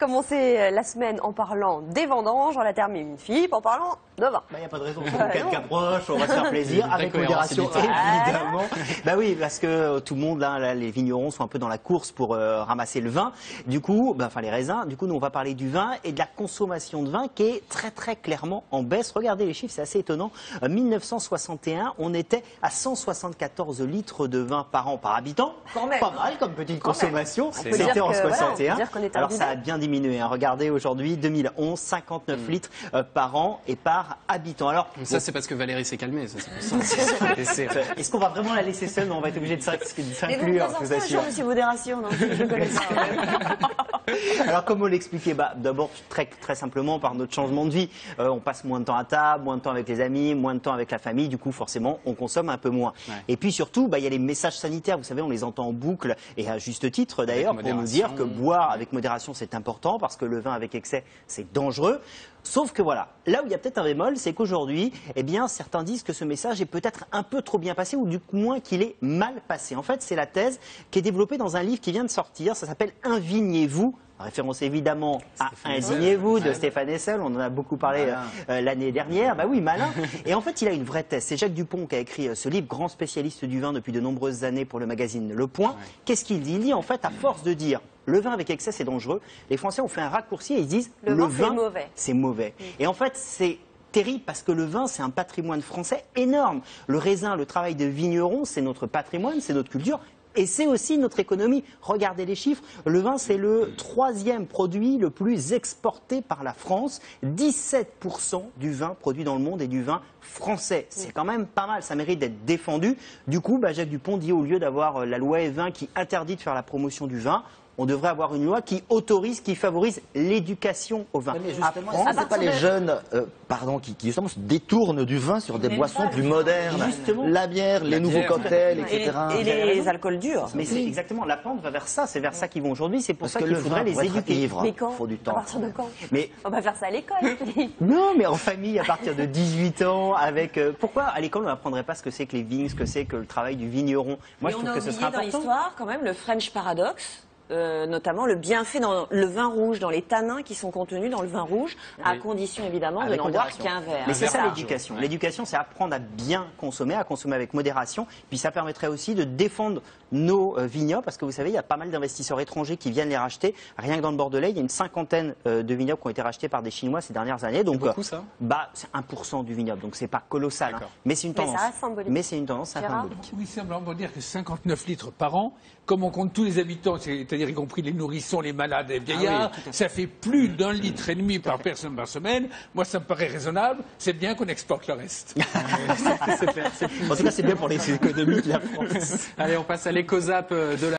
Commencer la semaine en parlant des vendanges, on la termine Philippe en parlant de vin. Il n'y a pas de raison, c'est le week-end qui approche, on va se faire plaisir, avec modération évidemment. Bah oui, parce que tout le monde, là, les vignerons sont un peu dans la course pour ramasser le vin, du coup, enfin les raisins, du coup nous on va parler du vin et de la consommation de vin qui est très clairement en baisse. Regardez les chiffres, c'est assez étonnant. 1961, on était à 174 litres de vin par an par habitant. Quand même. Pas mal comme petite consommation, c'était en 61. Voilà, alors ça a bien diminué. Regardez aujourd'hui, 2011, 59 litres par an et par habitant. Alors, ça, c'est parce que Valérie s'est calmée. Est-ce qu'on va vraiment la laisser seule? On va être obligé de s'inclure, je vous assure. Monsieur Modération, non, je connais ça. Alors, comment l'expliquer? D'abord, très simplement, par notre changement de vie. On passe moins de temps à table, moins de temps avec les amis, moins de temps avec la famille. Du coup, forcément, on consomme un peu moins. Ouais. Et puis surtout, il y a les messages sanitaires. Vous savez, on les entend en boucle, et à juste titre d'ailleurs, pour nous dire que boire avec modération, c'est important, parce que le vin avec excès, c'est dangereux. Sauf que voilà, là où il y a peut-être un bémol, c'est qu'aujourd'hui, eh bien, certains disent que ce message est peut-être un peu trop bien passé, ou du moins qu'il est mal passé. En fait, c'est la thèse qui est développée dans un livre qui vient de sortir, ça s'appelle « Invignez-vous ». Référence évidemment à Invignez-vous de Stéphane Hessel, on en a beaucoup parlé l'année dernière. Bah oui, malin. Et en fait, il a une vraie thèse. C'est Jacques Dupont qui a écrit ce livre, grand spécialiste du vin depuis de nombreuses années pour le magazine Le Point. Ouais. Qu'est-ce qu'il dit? Il dit en fait, à force de dire le vin avec excès c'est dangereux, les Français ont fait un raccourci et ils disent le vin c'est mauvais. Et en fait, c'est terrible parce que le vin, c'est un patrimoine français énorme. Le raisin, le travail de vigneron, c'est notre patrimoine, c'est notre culture. Et c'est aussi notre économie. Regardez les chiffres. Le vin, c'est le 3e produit le plus exporté par la France. 17% du vin produit dans le monde est du vin français. C'est quand même pas mal. Ça mérite d'être défendu. Du coup, Jacques Dupont dit au lieu d'avoir la loi E20 qui interdit de faire la promotion du vin, on devrait avoir une loi qui autorise, qui favorise l'éducation au vin. Mais justement, ce n'est pas les jeunes qui justement se détournent du vin sur des boissons plus modernes. Justement. La bière, les nouveaux cocktails, etc. Et les alcools durs. Mais c'est exactement, la pente va vers ça, c'est vers ça qu'ils vont aujourd'hui, c'est pour ça qu'il faudrait les éduquer. Mais quand? Il faut du temps. À partir de quand? Mais on va faire ça à l'école. Non, mais en famille, à partir de 18 ans, avec... pourquoi à l'école on n'apprendrait pas ce que c'est que les vignes, ce que c'est que le travail du vigneron? Moi, je trouve que ce serait important. Dans l'histoire, quand même, le French Paradox. Notamment le bienfait dans le vin rouge, dans les tanins qui sont contenus dans le vin rouge, à condition évidemment de n'en boire qu'un verre. Mais c'est ça l'éducation. L'éducation, c'est apprendre à bien consommer, à consommer avec modération. Puis ça permettrait aussi de défendre nos vignobles, parce que vous savez, il y a pas mal d'investisseurs étrangers qui viennent les racheter. Rien que dans le Bordelais, il y a une 50aine de vignobles qui ont été rachetés par des Chinois ces dernières années. Donc, beaucoup, ça? C'est 1% du vignoble, donc c'est pas colossal. Hein. Mais c'est une tendance. Mais c'est une tendance symbolique. Oui, simplement pour dire que 59 litres par an, comme on compte tous les habitants, c'est-à-dire y compris les nourrissons, les malades, les vieillards, ça fait plus d'1,5 litre par personne par semaine. Moi, ça me paraît raisonnable. C'est bien qu'on exporte le reste. En tout cas, c'est bien pour les économies de la France. Allez, on passe à l'éco-zap de la